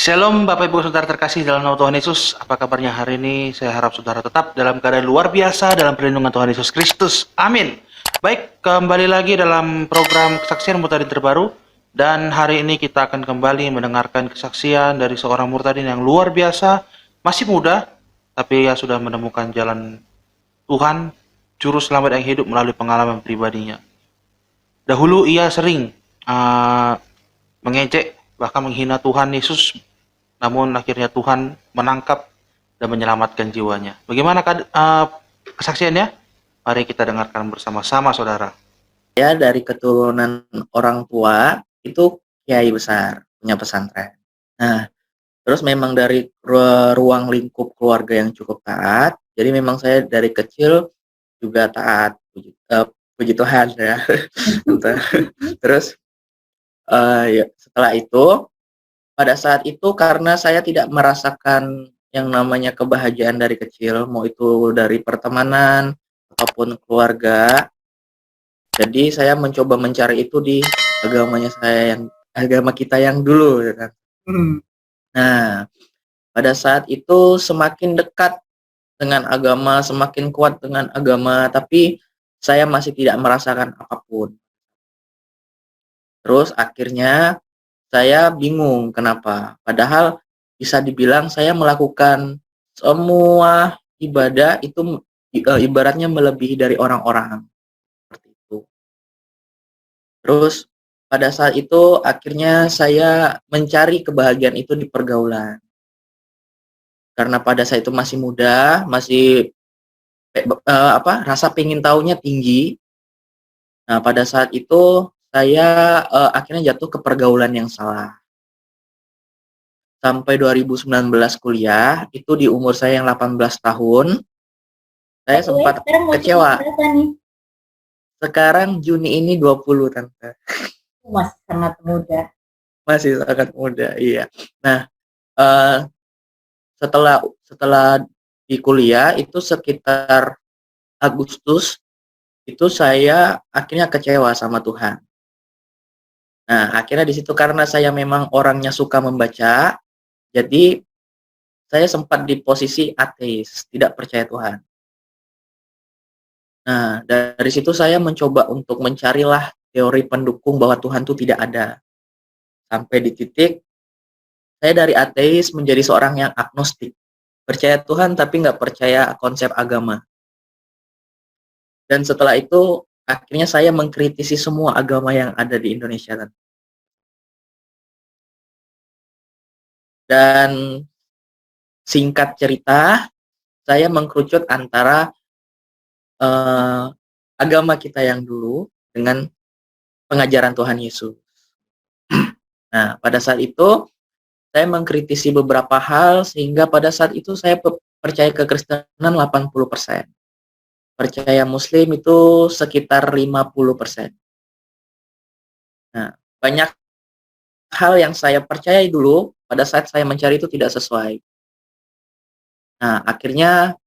Shalom Bapak Ibu Saudara terkasih dalam nama Tuhan Yesus. Apa kabarnya hari ini? Saya harap saudara tetap dalam keadaan luar biasa dalam perlindungan Tuhan Yesus Kristus. Amin. Baik, kembali lagi dalam program kesaksian Murtadin terbaru. Dan hari ini kita akan kembali mendengarkan kesaksian dari seorang murtadin yang luar biasa. Masih muda, tapi ia sudah menemukan jalan Tuhan, juru selamat yang hidup melalui pengalaman pribadinya. Dahulu ia sering mengejek, bahkan menghina Tuhan Yesus, namun akhirnya Tuhan menangkap dan menyelamatkan jiwanya. Bagaimana kesaksiannya? Mari kita dengarkan bersama-sama, saudara. Saya dari keturunan orang tua itu kiai besar, punya pesantren. Nah, terus memang dari ruang lingkup keluarga yang cukup taat, jadi memang saya dari kecil juga taat, puji Tuhan ya. Terus ya, setelah itu, pada saat itu karena saya tidak merasakan yang namanya kebahagiaan dari kecil, mau itu dari pertemanan ataupun keluarga, jadi saya mencoba mencari itu di agama kita yang dulu, ya kan. Nah, pada saat itu semakin dekat dengan agama, semakin kuat dengan agama, tapi saya masih tidak merasakan apapun. Terus akhirnya saya bingung kenapa. Padahal bisa dibilang saya melakukan semua ibadah itu ibaratnya melebihi dari orang-orang seperti itu. Terus pada saat itu akhirnya saya mencari kebahagiaan itu di pergaulan. Karena pada saat itu masih muda, masih rasa pengen tahunya tinggi. Nah, pada saat itu saya akhirnya jatuh ke pergaulan yang salah. Sampai 2019 kuliah, itu di umur saya yang 18 tahun, saya sempat kecewa. Sekarang Juni ini 20, Tante. Masih sangat muda. Masih sangat muda, iya. Nah, setelah di kuliah itu sekitar Agustus itu saya akhirnya kecewa sama Tuhan. Nah, akhirnya di situ karena saya memang orangnya suka membaca, jadi saya sempat di posisi ateis, tidak percaya Tuhan. Nah, dari situ saya mencoba untuk mencarilah teori pendukung bahwa Tuhan itu tidak ada. Sampai di titik saya dari ateis menjadi seorang yang agnostik. Percaya Tuhan tapi nggak percaya konsep agama. Dan setelah itu akhirnya saya mengkritisi semua agama yang ada di Indonesia. Dan singkat cerita, saya mengkerucut antara agama kita yang dulu dengan pengajaran Tuhan Yesus. Nah, pada saat itu saya mengkritisi beberapa hal sehingga pada saat itu saya percaya kekristenan 80%. Percaya Muslim itu sekitar 50%. Nah, banyak hal yang saya percayai dulu pada saat saya mencari itu tidak sesuai. Nah, akhirnya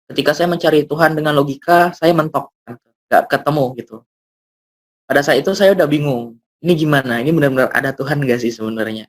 ketika saya mencari Tuhan dengan logika, saya mentok, nggak ketemu gitu. Pada saat itu saya udah bingung, ini gimana? Ini benar-benar ada Tuhan nggak sih sebenarnya?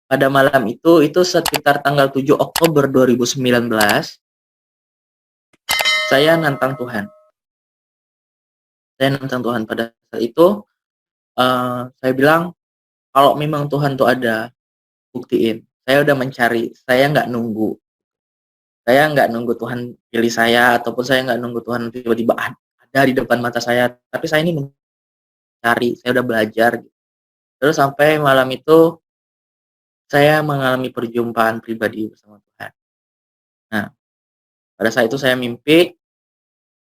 Pada malam itu sekitar tanggal 7 Oktober 2019, saya nantang Tuhan. Pada saat itu, saya bilang, kalau memang Tuhan tuh ada, buktiin. Saya udah mencari, saya nggak nunggu. Saya nggak nunggu Tuhan pilih saya, ataupun saya nggak nunggu Tuhan tiba-tiba ada di depan mata saya. Tapi saya ini mencari, saya udah belajar. Terus sampai malam itu, saya mengalami perjumpaan pribadi bersama Tuhan. Nah, pada saat itu saya mimpi,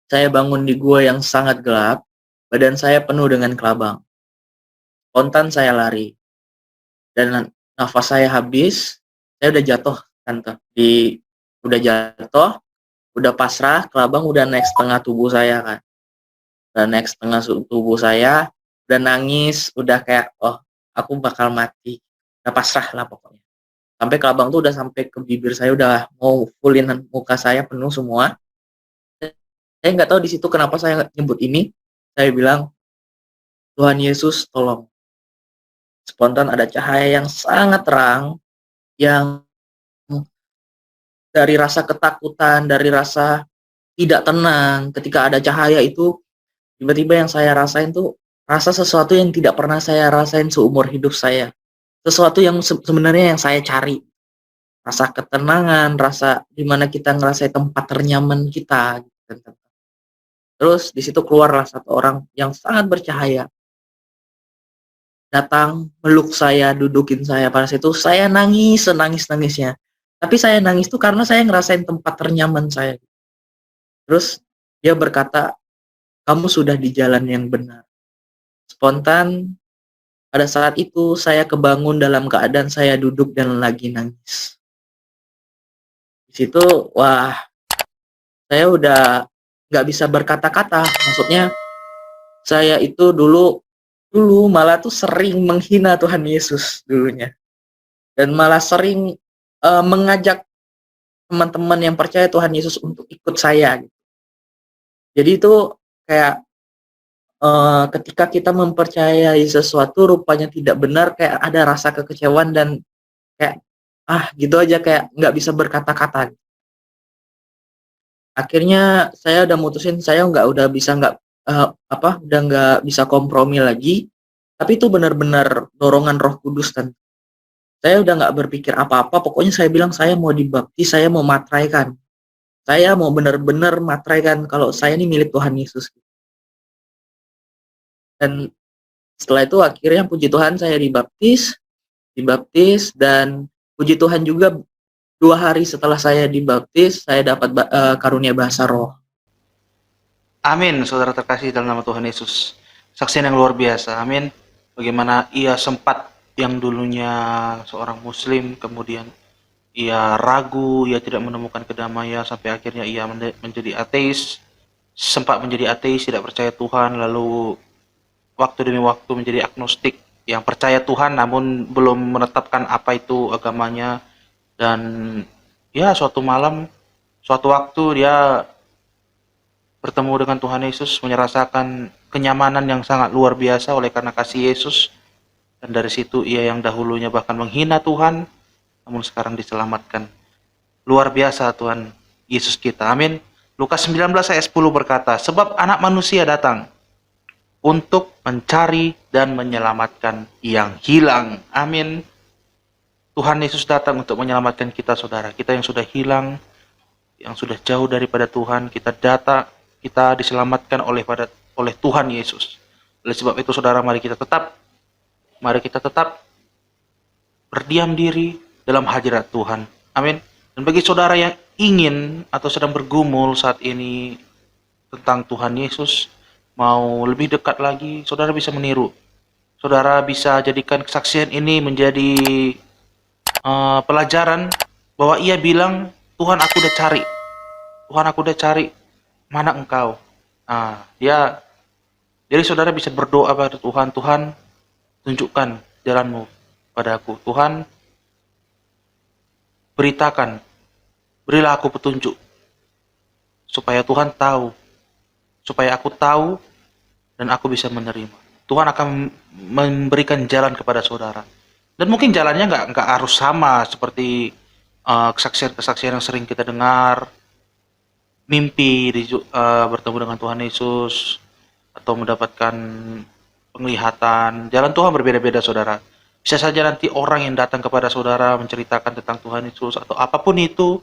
saya bangun di gua yang sangat gelap, badan saya penuh dengan kelabang. Spontan saya lari, dan nafas saya habis, saya udah jatuh, Tante. Udah jatuh, udah pasrah, kelabang udah naik setengah tubuh saya kan. Udah naik setengah tubuh saya, udah nangis, udah kayak, oh, aku bakal mati. Udah pasrah lah pokoknya. Sampai kelabang tuh udah sampai ke bibir saya, udah mau fullin muka saya penuh semua. Saya nggak tahu di situ kenapa saya nyebut ini. Saya bilang, Tuhan Yesus tolong. Spontan ada cahaya yang sangat terang, yang dari rasa ketakutan, dari rasa tidak tenang, ketika ada cahaya itu, tiba-tiba yang saya rasain tuh, rasa sesuatu yang tidak pernah saya rasain seumur hidup saya. Sesuatu yang sebenarnya yang saya cari. Rasa ketenangan, rasa dimana kita ngerasain tempat ternyaman kita. Gitu. Terus di situ keluarlah satu orang yang sangat bercahaya, datang meluk saya, dudukin saya. Pada saat itu saya nangis, senangis-nangisnya. Tapi saya nangis tuh karena saya ngerasain tempat ternyaman saya. Terus dia berkata, kamu sudah di jalan yang benar. Spontan, pada saat itu saya kebangun dalam keadaan saya duduk dan lagi nangis. Di situ, wah, saya udah nggak bisa berkata-kata. Maksudnya, saya itu dulu malah tuh sering menghina Tuhan Yesus dulunya. Dan malah sering mengajak teman-teman yang percaya Tuhan Yesus untuk ikut saya. Jadi itu kayak ketika kita mempercayai sesuatu rupanya tidak benar, kayak ada rasa kekecewaan dan kayak gitu aja, kayak nggak bisa berkata-kata. Akhirnya saya udah mutusin saya udah nggak bisa kompromi lagi. Tapi itu benar-benar dorongan Roh Kudus, dan saya udah nggak berpikir apa-apa. Pokoknya saya bilang saya mau dibaptis, saya mau matraikan. Saya mau benar-benar matraikan kalau saya ini milik Tuhan Yesus. Dan setelah itu akhirnya puji Tuhan saya dibaptis, dan puji Tuhan juga 2 hari setelah saya dibaptis saya dapat karunia bahasa roh. Amin, saudara terkasih dalam nama Tuhan Yesus. Saksian yang luar biasa, amin. Bagaimana ia sempat yang dulunya seorang muslim, kemudian ia ragu, ia tidak menemukan kedamaian, sampai akhirnya ia menjadi ateis, sempat menjadi ateis, tidak percaya Tuhan, lalu waktu demi waktu menjadi agnostik, yang percaya Tuhan namun belum menetapkan apa itu agamanya. Dan ya suatu malam, suatu waktu dia bertemu dengan Tuhan Yesus, merasakan kenyamanan yang sangat luar biasa oleh karena kasih Yesus. Dan dari situ ia yang dahulunya bahkan menghina Tuhan, namun sekarang diselamatkan. Luar biasa Tuhan Yesus kita, amin. Lukas 19 ayat 10 berkata, sebab anak manusia datang untuk mencari dan menyelamatkan yang hilang, amin. Tuhan Yesus datang untuk menyelamatkan kita, saudara. Kita yang sudah hilang, yang sudah jauh daripada Tuhan, kita diselamatkan oleh Tuhan Yesus. Oleh sebab itu, saudara, mari kita tetap berdiam diri dalam hadirat Tuhan. Amin. Dan bagi saudara yang ingin atau sedang bergumul saat ini tentang Tuhan Yesus, mau lebih dekat lagi, saudara bisa meniru. Saudara bisa jadikan kesaksian ini menjadi pelajaran bahwa ia bilang, Tuhan aku udah cari, mana engkau? Jadi saudara bisa berdoa pada Tuhan, Tuhan tunjukkan jalanmu padaku. Tuhan berilah aku petunjuk, supaya Tuhan tahu, supaya aku tahu dan aku bisa menerima. Tuhan akan memberikan jalan kepada saudara. Dan mungkin jalannya nggak harus sama seperti kesaksian-kesaksian yang sering kita dengar, mimpi bertemu dengan Tuhan Yesus, atau mendapatkan penglihatan. Jalan Tuhan berbeda-beda, saudara. Bisa saja nanti orang yang datang kepada saudara menceritakan tentang Tuhan Yesus atau apapun itu,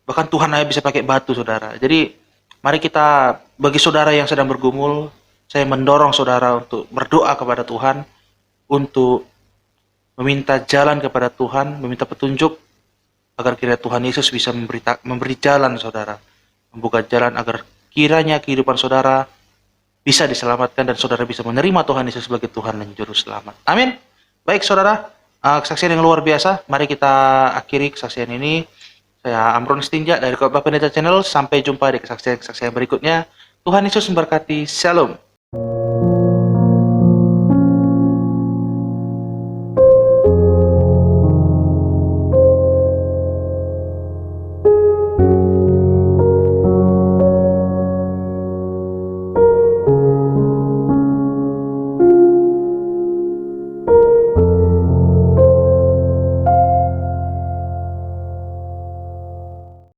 bahkan Tuhan hanya bisa pakai batu, saudara. Jadi mari kita, bagi saudara yang sedang bergumul, saya mendorong saudara untuk berdoa kepada Tuhan, untuk meminta jalan kepada Tuhan, meminta petunjuk, agar kiranya Tuhan Yesus bisa memberi jalan saudara, membuka jalan agar kiranya kehidupan saudara bisa diselamatkan dan saudara bisa menerima Tuhan Yesus sebagai Tuhan dan Juru Selamat. Amin. Baik saudara, kesaksian yang luar biasa. Mari kita akhiri kesaksian ini. Saya Amron Stinja dari Khotbah Pendeta Channel. Sampai jumpa di kesaksian-kesaksian berikutnya. Tuhan Yesus memberkati. Shalom.